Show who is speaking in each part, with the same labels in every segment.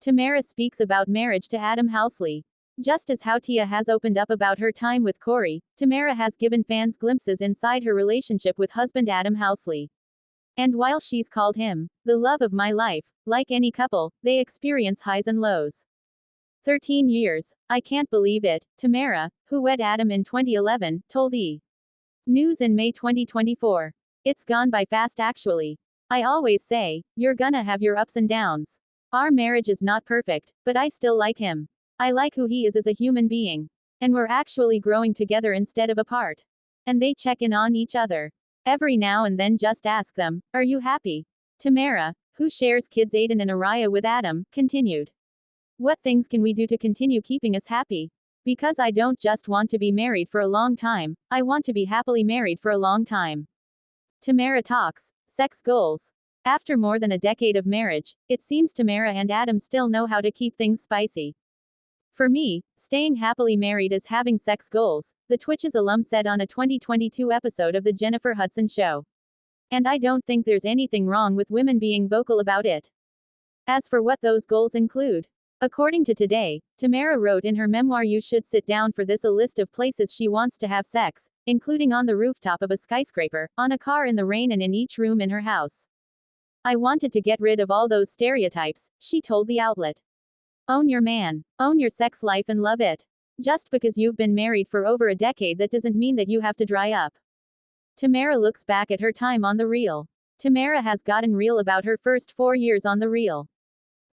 Speaker 1: Tamera speaks about marriage to Adam Housley. Just as how Tia has opened up about her time with Corey, Tamera has given fans glimpses inside her relationship with husband Adam Housley. And while she's called him the love of my life, like any couple, they experience highs and lows. 13 years. I can't believe it, Tamera, who wed Adam in 2011, told E! News in May 2024. It's gone by fast actually. I always say, you're gonna have your ups and downs. Our marriage is not perfect, but I still like him. I like who he is as a human being. And we're actually growing together instead of apart. And they check in on each other. Every now and then just ask them, are you happy? Tamera, who shares kids Aiden and Araya with Adam, continued. What things can we do to continue keeping us happy? Because I don't just want to be married for a long time, I want to be happily married for a long time. Tamera talks, sex goals. After more than a decade of marriage, it seems Tamera and Adam still know how to keep things spicy. For me, staying happily married is having sex goals, the Twitches alum said on a 2022 episode of The Jennifer Hudson Show. And I don't think there's anything wrong with women being vocal about it. As for what those goals include, according to Today, Tamera wrote in her memoir You Should Sit Down for This a list of places she wants to have sex, including on the rooftop of a skyscraper, on a car in the rain and in each room in her house. I wanted to get rid of all those stereotypes, she told the outlet. Own your man. Own your sex life and love it. Just because you've been married for over a decade that doesn't mean that you have to dry up. Tamera looks back at her time on The Real. Tamera has gotten real about her first 4 years on The Real.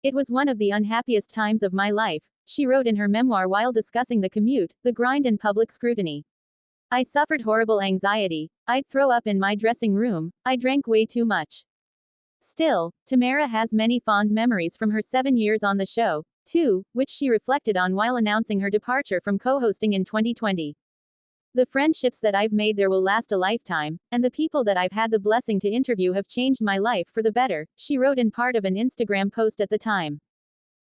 Speaker 1: It was one of the unhappiest times of my life, she wrote in her memoir while discussing the commute, the grind and public scrutiny. I suffered horrible anxiety. I'd throw up in my dressing room. I drank way too much. Still, Tamera has many fond memories from her 7 years on the show, too, which she reflected on while announcing her departure from co-hosting in 2020. The friendships that I've made there will last a lifetime, and the people that I've had the blessing to interview have changed my life for the better, she wrote in part of an Instagram post at the time.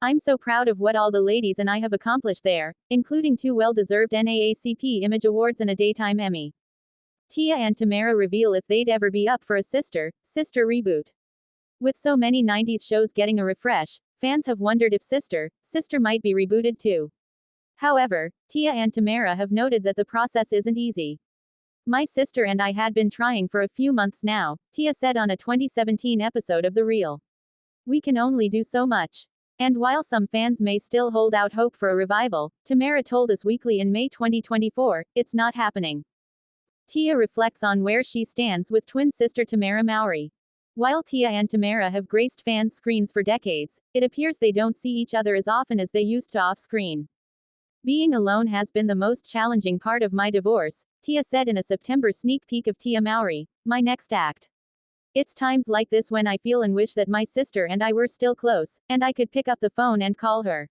Speaker 1: I'm so proud of what all the ladies and I have accomplished there, including 2 well-deserved NAACP Image Awards and a Daytime Emmy. Tia and Tamera reveal if they'd ever be up for a sister reboot. With so many 90s shows getting a refresh, fans have wondered if Sister might be rebooted too. However, Tia and Tamera have noted that the process isn't easy. My sister and I had been trying for a few months now, Tia said on a 2017 episode of The Real. We can only do so much. And while some fans may still hold out hope for a revival, Tamera told Us Weekly in May 2024, it's not happening. Tia reflects on where she stands with twin sister Tamera Mowry. While Tia and Tamera have graced fans' screens for decades, it appears they don't see each other as often as they used to off-screen. Being alone has been the most challenging part of my divorce, Tia said in a September sneak peek of Tia Mowry, my next act. It's times like this when I feel and wish that my sister and I were still close, and I could pick up the phone and call her.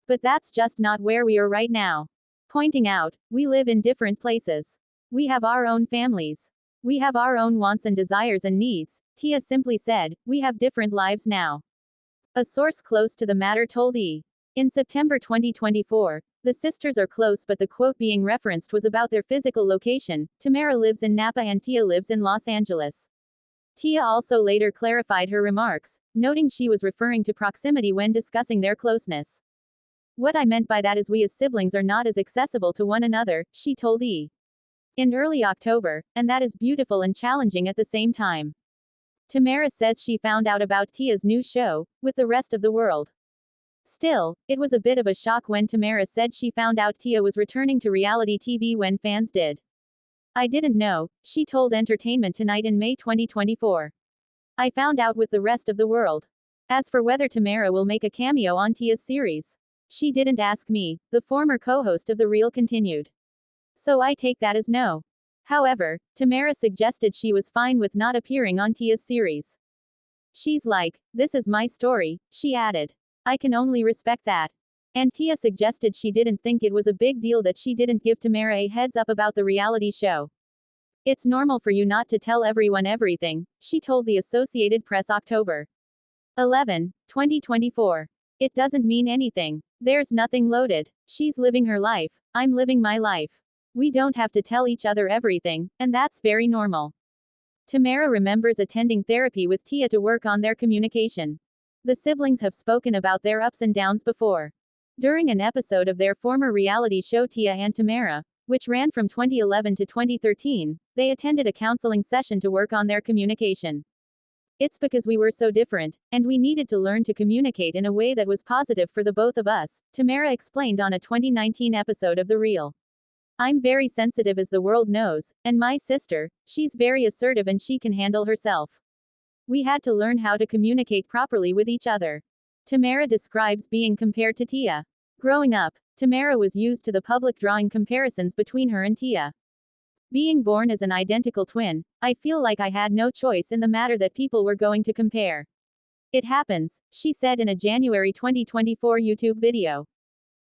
Speaker 1: But that's just not where we are right now. Pointing out, we live in different places. We have our own families. We have our own wants and desires and needs, Tia simply said, we have different lives now. A source close to the matter told E! In September 2024, the sisters are close but the quote being referenced was about their physical location. Tamera lives in Napa and Tia lives in Los Angeles. Tia also later clarified her remarks, noting she was referring to proximity when discussing their closeness. What I meant by that is we as siblings are not as accessible to one another, she told E! In early October, and that is beautiful and challenging at the same time. Tamera says she found out about Tia's new show, With the Rest of the World. Still, it was a bit of a shock when Tamera said she found out Tia was returning to reality TV when fans did. I didn't know, she told Entertainment Tonight in May 2024. I found out with the rest of the world. As for whether Tamera will make a cameo on Tia's series, she didn't ask me, the former co-host of The Real continued. So I take that as no. However, Tamera suggested she was fine with not appearing on Tia's series. She's like, this is my story, she added. I can only respect that. And Tia suggested she didn't think it was a big deal that she didn't give Tamera a heads up about the reality show. It's normal for you not to tell everyone everything, she told the Associated Press October 11, 2024. It doesn't mean anything. There's nothing loaded. She's living her life. I'm living my life. We don't have to tell each other everything, and that's very normal. Tamera remembers attending therapy with Tia to work on their communication. The siblings have spoken about their ups and downs before. During an episode of their former reality show Tia and Tamera, which ran from 2011 to 2013, they attended a counseling session to work on their communication. It's because we were so different, and we needed to learn to communicate in a way that was positive for the both of us, Tamera explained on a 2019 episode of The Real. I'm very sensitive as the world knows, and my sister, she's very assertive and she can handle herself. We had to learn how to communicate properly with each other. Tamera describes being compared to Tia. Growing up, Tamera was used to the public drawing comparisons between her and Tia. Being born as an identical twin, I feel like I had no choice in the matter that people were going to compare. It happens, she said in a January 2024 YouTube video.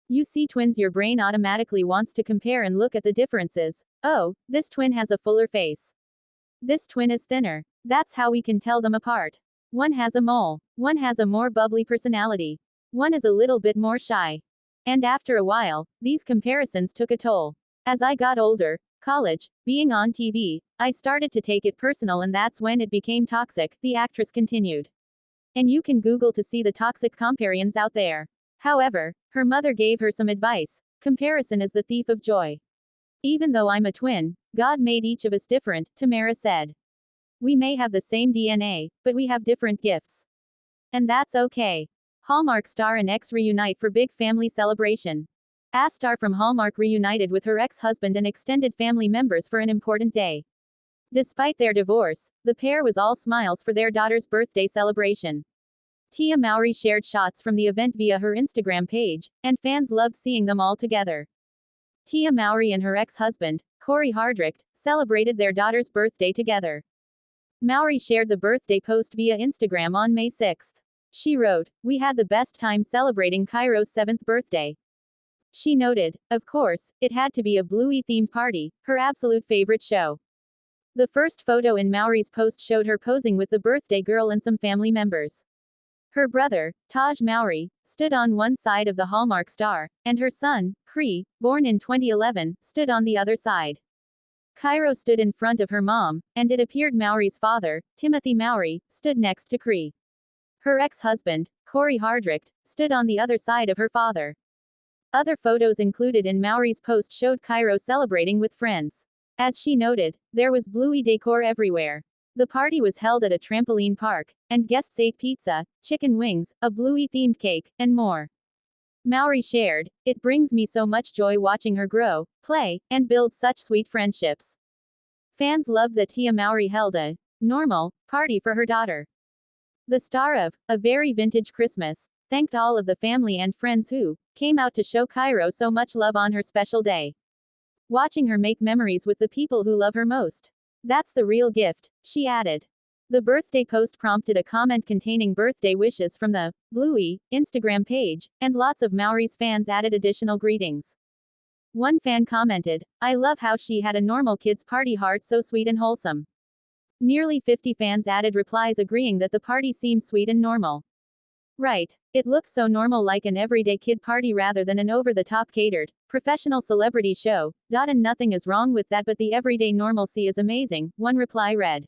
Speaker 1: You see twins, your brain automatically wants to compare and look at the differences. Oh, this twin has a fuller face. This twin is thinner. That's how we can tell them apart. One has a mole. One has a more bubbly personality. One is a little bit more shy. And after a while, these comparisons took a toll. As I got older, college, being on TV, I started to take it personal, and that's when it became toxic, the actress continued. And you can Google to see the toxic comparisons out there. However, her mother gave her some advice. Comparison is the thief of joy. Even though I'm a twin, God made each of us different, Tamera said. We may have the same DNA, but we have different gifts. And that's okay. Hallmark star and ex reunite for big family celebration. A star from Hallmark reunited with her ex-husband and extended family members for an important day. Despite their divorce, the pair was all smiles for their daughter's birthday celebration. Tia Mowry shared shots from the event via her Instagram page, and fans loved seeing them all together. Tia Mowry and her ex-husband, Corey Hardrict, celebrated their daughter's birthday together. Mowry shared the birthday post via Instagram on May 6. She wrote, "We had the best time celebrating Cairo's 7th birthday." She noted, of course, it had to be a Bluey-themed party, her absolute favorite show. The first photo in Mowry's post showed her posing with the birthday girl and some family members. Her brother, Taj Mowry, stood on one side of the Hallmark star, and her son, Cree, born in 2011, stood on the other side. Cairo stood in front of her mom, and it appeared Mowry's father, Timothy Mowry, stood next to Cree. Her ex-husband, Corey Hardrict, stood on the other side of her father. Other photos included in Mowry's post showed Cairo celebrating with friends. As she noted, there was Bluey decor everywhere. The party was held at a trampoline park, and guests ate pizza, chicken wings, a Bluey-themed cake, and more. Mowry shared, "It brings me so much joy watching her grow, play, and build such sweet friendships." Fans loved that Tia Mowry held a normal party for her daughter. The star of A Very Vintage Christmas thanked all of the family and friends who came out to show Cairo so much love on her special day. Watching her make memories with the people who love her most. That's the real gift, she added. The birthday post prompted a comment containing birthday wishes from the Bluey Instagram page, and lots of Mowry's fans added additional greetings. One fan commented, "I love how she had a normal kids' party, heart so sweet and wholesome." Nearly 50 fans added replies agreeing that the party seemed sweet and normal. Right. It looked so normal, like an everyday kid party rather than an over-the-top catered, professional celebrity show. And nothing is wrong with that, but the everyday normalcy is amazing, one reply read.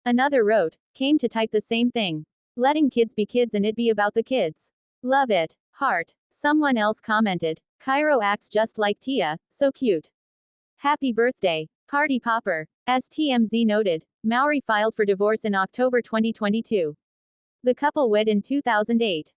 Speaker 1: Another wrote, "Came to type the same thing. Letting kids be kids and it be about the kids. Love it. Heart." Someone else commented, "Cairo acts just like Tia, so cute. Happy birthday. Party popper." As TMZ noted, Mowry filed for divorce in October 2022. The couple wed in 2008.